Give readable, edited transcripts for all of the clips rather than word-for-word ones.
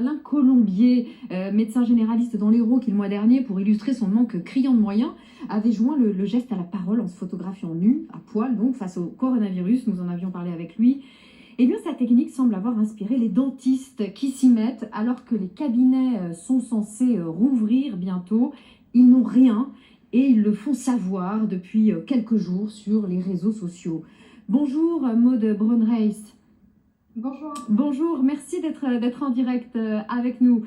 Alain Colombier, médecin généraliste dans l'Hérault, qui le mois dernier, pour illustrer son manque criant de moyens, avait joint le geste à la parole en se photographiant nu, à poil, donc face au coronavirus. Nous en avions parlé avec lui. Eh bien, sa technique semble avoir inspiré les dentistes qui s'y mettent alors que les cabinets sont censés rouvrir bientôt. Ils n'ont rien et ils le font savoir depuis quelques jours sur les réseaux sociaux. Bonjour Maud Braunreis. Bonjour. Bonjour, merci d'être en direct avec nous.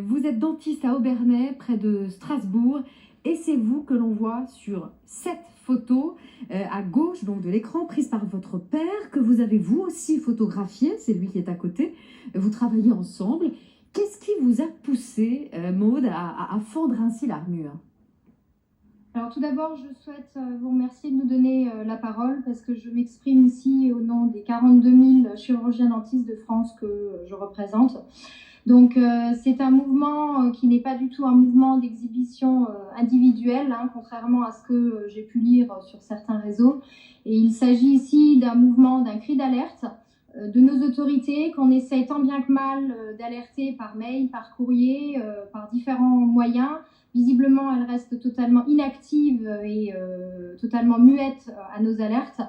Vous êtes dentiste à Obernai, près de Strasbourg, et c'est vous que l'on voit sur cette photo à gauche donc de l'écran, prise par votre père, que vous avez vous aussi photographié, c'est lui qui est à côté. Vous travaillez ensemble. Qu'est-ce qui vous a poussé, Maud, à fendre ainsi l'armure ? Alors tout d'abord, je souhaite vous remercier de nous donner la parole parce que je m'exprime ici au nom des 42 000 chirurgiens dentistes de France que je représente. Donc c'est un mouvement qui n'est pas du tout un mouvement d'exhibition individuelle, hein, contrairement à ce que j'ai pu lire sur certains réseaux. Et il s'agit ici d'un mouvement, d'un cri d'alerte de nos autorités qu'on essaye tant bien que mal d'alerter par mail, par courrier, par différents moyens. Visiblement, elle reste totalement inactive et totalement muette à nos alertes.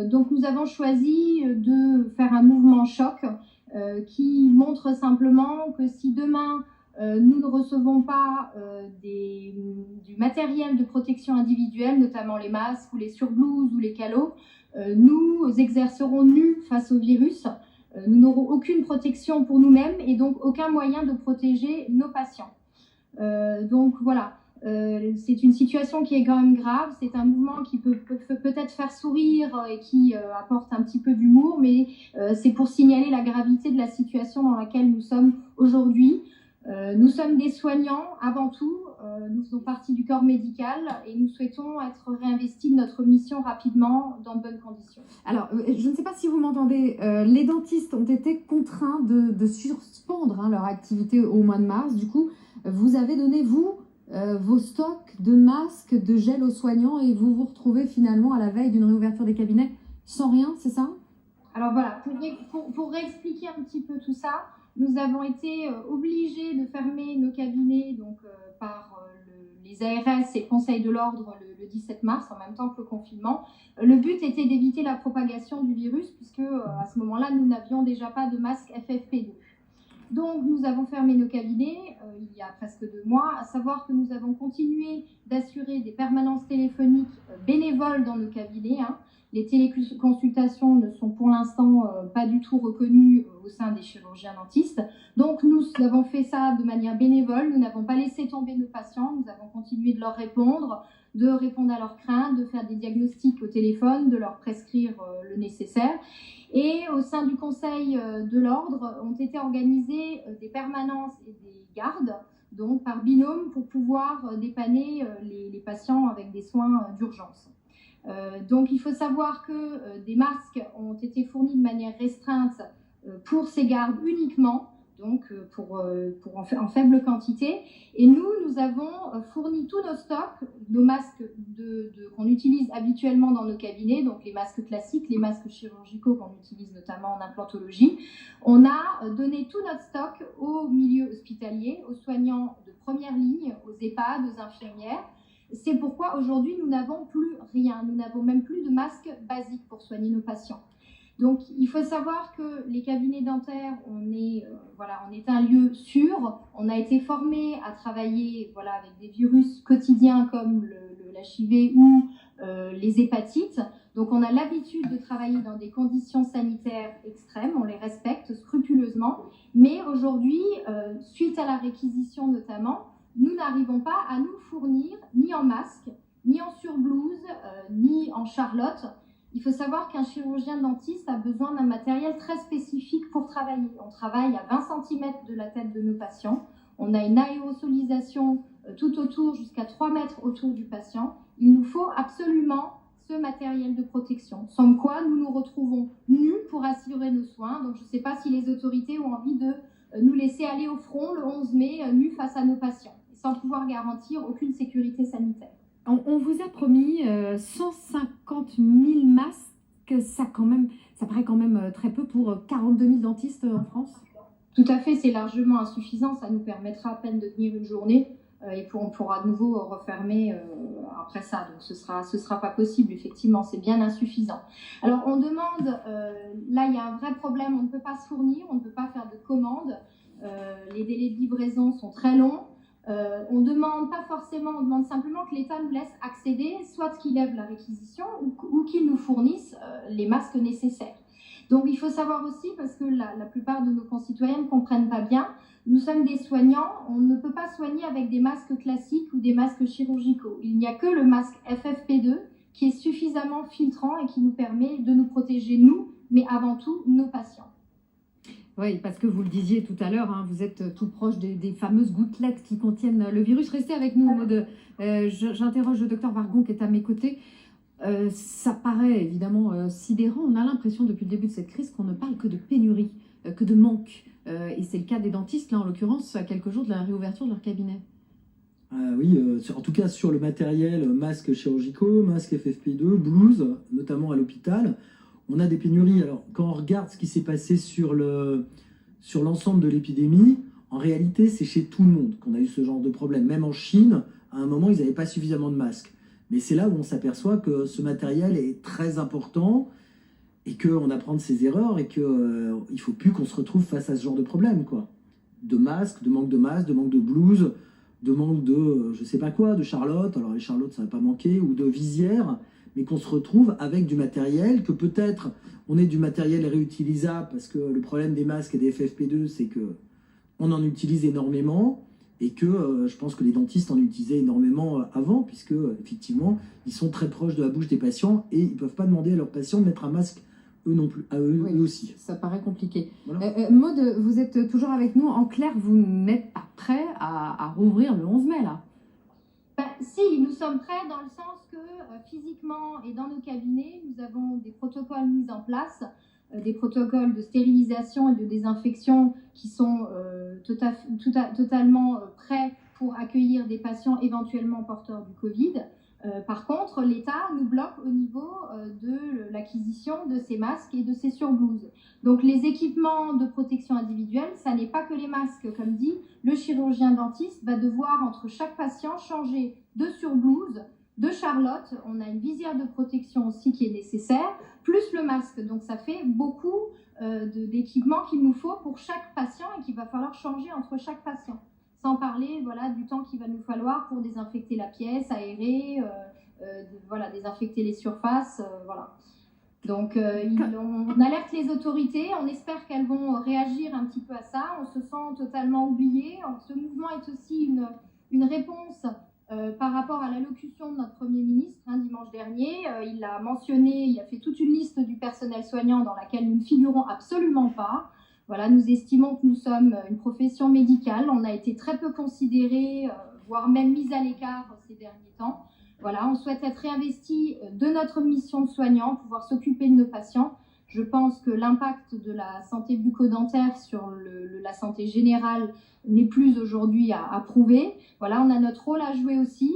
Donc nous avons choisi de faire un mouvement choc qui montre simplement que si demain nous ne recevons pas du matériel de protection individuelle, notamment les masques ou les surblouses ou les calots, nous exercerons nus face au virus. Nous n'aurons aucune protection pour nous-mêmes et donc aucun moyen de protéger nos patients. Donc voilà, c'est une situation qui est quand même grave, c'est un mouvement qui peut peut-être faire sourire et qui apporte un petit peu d'humour, mais c'est pour signaler la gravité de la situation dans laquelle nous sommes aujourd'hui. Nous sommes des soignants avant tout, nous faisons partie du corps médical et nous souhaitons être réinvestis de notre mission rapidement dans de bonnes conditions. Alors, je ne sais pas si vous m'entendez, les dentistes ont été contraints de suspendre leur activité au mois de mars. Du coup, vous avez donné, vous, vos stocks de masques, de gel aux soignants et vous vous retrouvez finalement à la veille d'une réouverture des cabinets sans rien, c'est ça ? Alors voilà, pour réexpliquer un petit peu tout ça, nous avons été obligés de fermer nos cabinets donc, par les ARS et le Conseil de l'Ordre le 17 mars, en même temps que le confinement. Le but était d'éviter la propagation du virus, puisque à ce moment-là, nous n'avions déjà pas de masque FFP2. Donc nous avons fermé nos cabinets il y a presque 2 mois, à savoir que nous avons continué d'assurer des permanences téléphoniques bénévoles dans nos cabinets. Les téléconsultations ne sont pour l'instant pas du tout reconnues au sein des chirurgiens dentistes. Donc nous avons fait ça de manière bénévole, nous n'avons pas laissé tomber nos patients, nous avons continué de leur répondre, de répondre à leurs craintes, de faire des diagnostics au téléphone, de leur prescrire le nécessaire. Et au sein du Conseil de l'Ordre ont été organisées des permanences et des gardes, donc par binôme, pour pouvoir dépanner les patients avec des soins d'urgence. Donc il faut savoir que des masques ont été fournis de manière restreinte pour ces gardes uniquement, donc en faible quantité. Et nous avons fourni tous nos stocks, nos masques qu'on utilise habituellement dans nos cabinets, donc les masques classiques, les masques chirurgicaux qu'on utilise notamment en implantologie. On a donné tout notre stock au milieu hospitalier, aux soignants de première ligne, aux EHPAD, aux infirmières. C'est pourquoi aujourd'hui nous n'avons plus rien, nous n'avons même plus de masques basiques pour soigner nos patients. Donc il faut savoir que les cabinets dentaires, on est un lieu sûr, on a été formé à travailler avec des virus quotidiens comme l'HIV ou les hépatites. Donc on a l'habitude de travailler dans des conditions sanitaires extrêmes, on les respecte scrupuleusement, mais aujourd'hui, suite à la réquisition notamment, nous n'arrivons pas à nous fournir ni en masque, ni en surblouse, ni en charlotte. Il faut savoir qu'un chirurgien dentiste a besoin d'un matériel très spécifique pour travailler. On travaille à 20 cm de la tête de nos patients. On a une aérosolisation tout autour, jusqu'à 3 mètres autour du patient. Il nous faut absolument ce matériel de protection. Sans quoi, nous nous retrouvons nus pour assurer nos soins. Donc, je ne sais pas si les autorités ont envie de nous laisser aller au front le 11 mai, nus face à nos patients, sans pouvoir garantir aucune sécurité sanitaire. On vous a promis 150 000 masques, ça paraît quand même très peu pour 42 000 dentistes en France. Tout à fait, c'est largement insuffisant. Ça nous permettra à peine de tenir une journée et on pourra de nouveau refermer après ça. Donc ce sera pas possible, effectivement, c'est bien insuffisant. Alors on demande, là il y a un vrai problème, on ne peut pas se fournir, on ne peut pas faire de commandes. Les délais de livraison sont très longs. On demande pas forcément, on demande simplement que l'État nous laisse accéder, soit qu'il lève la réquisition ou qu'il nous fournisse les masques nécessaires. Donc il faut savoir aussi, parce que la plupart de nos concitoyens ne comprennent pas bien, nous sommes des soignants, on ne peut pas soigner avec des masques classiques ou des masques chirurgicaux. Il n'y a que le masque FFP2 qui est suffisamment filtrant et qui nous permet de nous protéger nous, mais avant tout nos patients. Oui, parce que vous le disiez tout à l'heure, hein, vous êtes tout proche des fameuses gouttelettes qui contiennent le virus. Restez avec nous, Maud. J'interroge le docteur Wargon qui est à mes côtés. Ça paraît évidemment sidérant. On a l'impression depuis le début de cette crise qu'on ne parle que de pénurie, que de manque. Et c'est le cas des dentistes, là en l'occurrence, à quelques jours de la réouverture de leur cabinet. Oui, en tout cas sur le matériel, masques chirurgicaux, masques FFP2, blouses, notamment à l'hôpital, on a des pénuries. Alors quand on regarde ce qui s'est passé sur l'ensemble de l'épidémie, en réalité c'est chez tout le monde qu'on a eu ce genre de problème. Même en Chine, à un moment, ils n'avaient pas suffisamment de masques. Mais c'est là où on s'aperçoit que ce matériel est très important et qu'on apprend de ses erreurs et qu'il ne faut plus qu'on se retrouve face à ce genre de problème, quoi. De masques, de manque de masques, de manque de blouses, de manque de, je sais pas quoi, de charlotte. Alors les charlottes, ça va pas manquer, ou de visières, mais qu'on se retrouve avec du matériel, que peut-être on ait du matériel réutilisable, parce que le problème des masques et des FFP2, c'est que on en utilise énormément, et que je pense que les dentistes en utilisaient énormément avant, puisque effectivement, ils sont très proches de la bouche des patients, et ils peuvent pas demander à leurs patients de mettre un masque eux non plus, à eux, Oui, eux aussi. Ça paraît compliqué. Voilà. Maud, vous êtes toujours avec nous. En clair, vous n'êtes pas prêt à rouvrir le 11 mai, là? Si, nous sommes prêts dans le sens que physiquement et dans nos cabinets, nous avons des protocoles mis en place, des protocoles de stérilisation et de désinfection qui sont totalement prêts pour accueillir des patients éventuellement porteurs du Covid. Par contre, l'État nous bloque au niveau de l'acquisition de ces masques et de ces surblouses. Donc les équipements de protection individuelle, ça n'est pas que les masques. Comme dit, le chirurgien dentiste va devoir entre chaque patient changer de surblouse, de charlotte. On a une visière de protection aussi qui est nécessaire, plus le masque. Donc ça fait beaucoup d'équipements qu'il nous faut pour chaque patient et qu'il va falloir changer entre chaque patient. Sans parler du temps qu'il va nous falloir pour désinfecter la pièce, aérer, désinfecter les surfaces. Donc on alerte les autorités, on espère qu'elles vont réagir un petit peu à ça. On se sent totalement oublié. Ce mouvement est aussi une réponse par rapport à l'allocution de notre Premier ministre dimanche dernier. Il a mentionné, il a fait toute une liste du personnel soignant dans laquelle nous ne figurons absolument pas. Voilà, nous estimons que nous sommes une profession médicale. On a été très peu considérés, voire même mis à l'écart ces derniers temps. Voilà, on souhaite être réinvesti de notre mission de soignant, pouvoir s'occuper de nos patients. Je pense que l'impact de la santé bucco-dentaire sur la santé générale n'est plus aujourd'hui à prouver. Voilà, on a notre rôle à jouer aussi.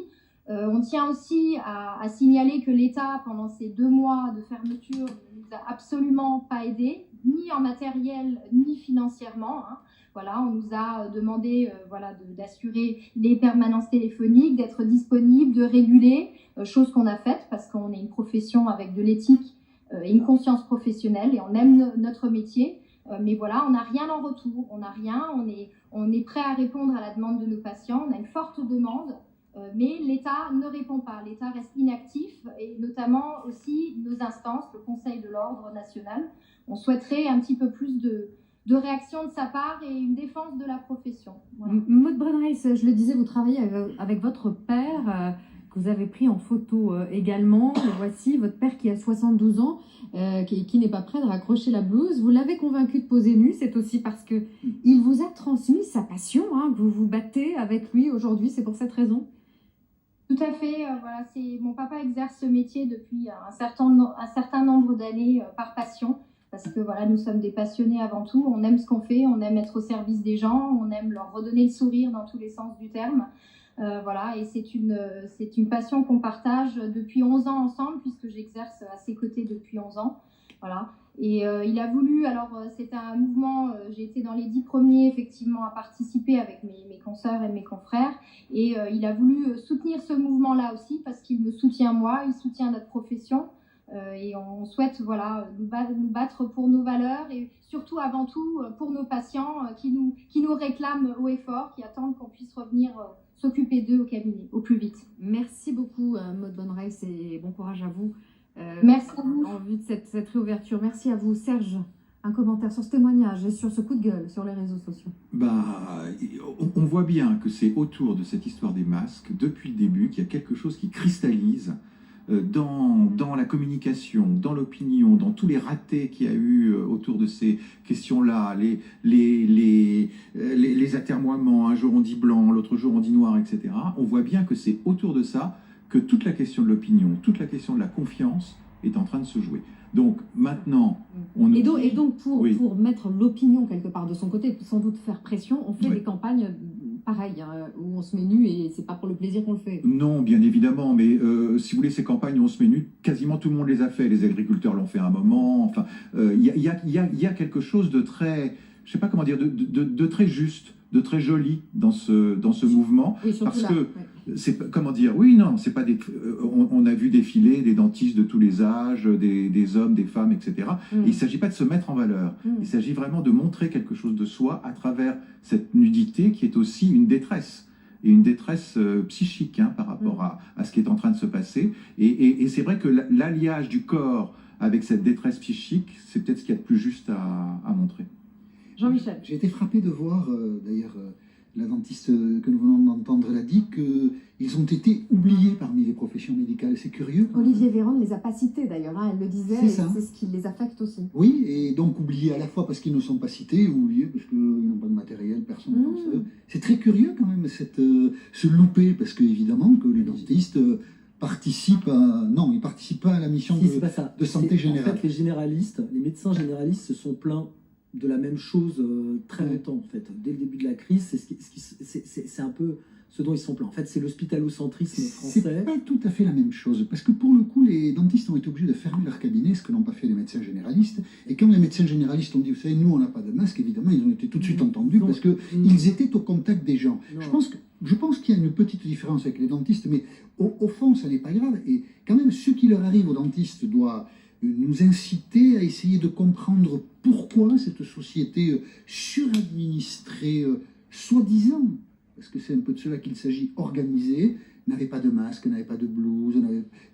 On tient aussi à signaler que l'État, pendant ces 2 mois de fermeture, ne nous a absolument pas aidés, ni en matériel, ni financièrement. Voilà, on nous a demandé d'assurer les permanences téléphoniques, d'être disponible, de réguler, chose qu'on a faite parce qu'on est une profession avec de l'éthique et une conscience professionnelle et on aime notre métier. Mais voilà, on n'a rien en retour, on n'a rien, on est prêt à répondre à la demande de nos patients, on a une forte demande. Mais l'État ne répond pas, l'État reste inactif et notamment aussi nos instances, le Conseil de l'Ordre national. On souhaiterait un petit peu plus de réaction de sa part et une défense de la profession. Voilà. Maud Brunreis, je le disais, vous travaillez avec votre père, que vous avez pris en photo également. Le voici, votre père qui a 72 ans, qui n'est pas prêt de raccrocher la blouse. Vous l'avez convaincu de poser nu, c'est aussi parce qu'il vous a transmis sa passion, que vous vous battez avec lui aujourd'hui, c'est pour cette raison. Tout à fait. Mon papa exerce ce métier depuis un certain nombre d'années par passion, parce que nous sommes des passionnés avant tout. On aime ce qu'on fait, on aime être au service des gens, on aime leur redonner le sourire dans tous les sens du terme. Et c'est une passion qu'on partage depuis 11 ans ensemble, puisque j'exerce à ses côtés depuis 11 ans. Voilà. Et il a voulu, alors c'est un mouvement, j'ai été dans les 10 premiers effectivement à participer avec mes consoeurs et mes confrères, et il a voulu soutenir ce mouvement-là aussi parce qu'il me soutient moi, il soutient notre profession, et on souhaite voilà, nous battre pour nos valeurs et surtout avant tout pour nos patients qui nous réclament haut et fort, qui attendent qu'on puisse revenir s'occuper d'eux au cabinet au plus vite. Merci beaucoup, Maud Bonnereis, et bon courage à vous. Merci à vous. En vue de cette réouverture. Merci à vous. Serge, un commentaire sur ce témoignage et sur ce coup de gueule sur les réseaux sociaux. On voit bien que c'est autour de cette histoire des masques, depuis le début, qu'il y a quelque chose qui cristallise dans la communication, dans l'opinion, dans tous les ratés qu'il y a eu autour de ces questions-là, les atermoiements, un jour on dit blanc, l'autre jour on dit noir, etc. On voit bien que c'est autour de ça que toute la question de l'opinion, toute la question de la confiance est en train de se jouer. Donc maintenant, on et donc oui. pour mettre l'opinion quelque part de son côté, sans doute faire pression, on fait Oui. des campagnes pareilles, où on se met nu et c'est pas pour le plaisir qu'on le fait. Non, bien évidemment, mais si vous voulez, ces campagnes où on se met nu, quasiment tout le monde les a fait. Les agriculteurs l'ont fait à un moment. Enfin, il y a quelque chose de très, je sais pas comment dire, de très juste, de très joli dans ce mouvement. Oui, surtout parce là, que ouais. c'est comment dire, oui, non, c'est pas des. On a vu défiler des dentistes de tous les âges, des hommes, des femmes, etc. Et il ne s'agit pas de se mettre en valeur. Il s'agit vraiment de montrer quelque chose de soi à travers cette nudité qui est aussi une détresse. Et une détresse psychique par rapport à ce qui est en train de se passer. Et c'est vrai que l'alliage du corps avec cette détresse psychique, c'est peut-être ce qu'il y a de plus juste à montrer. Jean-Michel. J'ai été frappé de voir, d'ailleurs, la dentiste que nous venons d'entendre l'a dit, qu'ils ont été oubliés parmi les professions médicales. C'est curieux. Olivier Véran ne les a pas cités d'ailleurs, elle le disait, C'est et ça. c'est ce qui les affecte aussi. Oui, et donc oubliés à la fois parce qu'ils ne sont pas cités, ou oubliés parce qu'ils n'ont pas de matériel, personne ne pense à eux. C'est très curieux quand même, ce loupé, parce qu'évidemment que les dentistes participent à... Non, ils ne participent pas à la mission Si, c'est pas ça. de santé générale. En fait, les médecins généralistes se sont plaints de la même chose très longtemps, en fait. Dès le début de la crise, c'est un peu ce dont ils sont plaints. En fait, c'est l'hospitalo-centrisme C'est français. pas tout à fait la même chose, parce que pour le coup, les dentistes ont été obligés de fermer leur cabinet, ce que n'ont pas fait les médecins généralistes. Et quand les médecins généralistes ont dit, vous savez, nous, on n'a pas de masque, évidemment, ils ont été tout de suite entendus, parce qu'ils étaient au contact des gens. Non. Je pense qu'il y a une petite différence avec les dentistes, mais au fond, ça n'est pas grave. Et quand même, ce qui leur arrive aux dentistes doit nous inciter à essayer de comprendre pourquoi cette société suradministrée, soi-disant, parce que c'est un peu de cela qu'il s'agit, organisée, n'avait pas de masque, n'avait pas de blouse,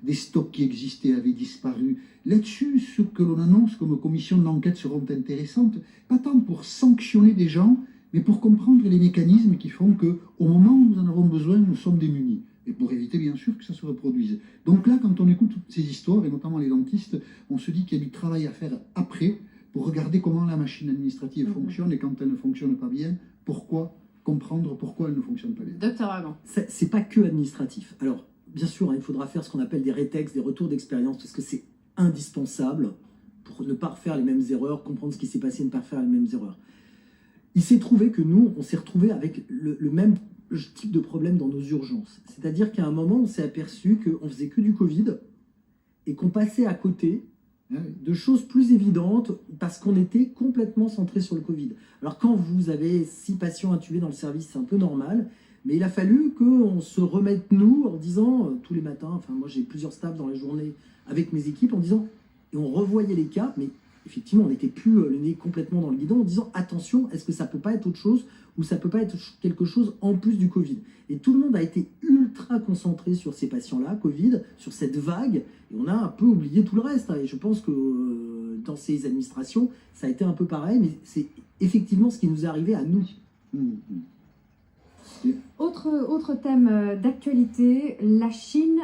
des stocks qui existaient avaient disparu. Là-dessus, ce que l'on annonce comme commission d'enquête seront intéressantes, pas tant pour sanctionner des gens, mais pour comprendre les mécanismes qui font qu'au moment où nous en avons besoin, nous sommes démunis. Et pour éviter, bien sûr, que ça se reproduise. Donc là, quand on écoute toutes ces histoires, et notamment les dentistes, on se dit qu'il y a du travail à faire après pour regarder comment la machine administrative fonctionne, et quand elle ne fonctionne pas bien, comprendre pourquoi elle ne fonctionne pas bien. Docteur Hagan. C'est pas que administratif. Alors, bien sûr, il faudra faire ce qu'on appelle des rétextes, des retours d'expérience, parce que c'est indispensable pour ne pas refaire les mêmes erreurs, comprendre ce qui s'est passé et ne pas refaire les mêmes erreurs. Il s'est trouvé que nous, on s'est retrouvés avec le même type de problème dans nos urgences. C'est-à-dire qu'à un moment, on s'est aperçu qu'on faisait que du Covid et qu'on passait à côté de choses plus évidentes parce qu'on était complètement centré sur le Covid. Alors quand vous avez 6 patients intubés dans le service, c'est un peu normal, mais il a fallu qu'on se remette nous en disant tous les matins, enfin moi j'ai plusieurs staffs dans la journée avec mes équipes en disant, et on revoyait les cas, mais effectivement on n'était plus le nez complètement dans le guidon en disant attention, est-ce que ça peut pas être autre chose ou ça peut pas être quelque chose en plus du Covid. Et tout le monde a été ultra concentré sur ces patients-là, Covid, sur cette vague, et on a un peu oublié tout le reste. Et je pense que dans ces administrations, ça a été un peu pareil, mais c'est effectivement ce qui nous est arrivé à nous. Autre thème d'actualité, la Chine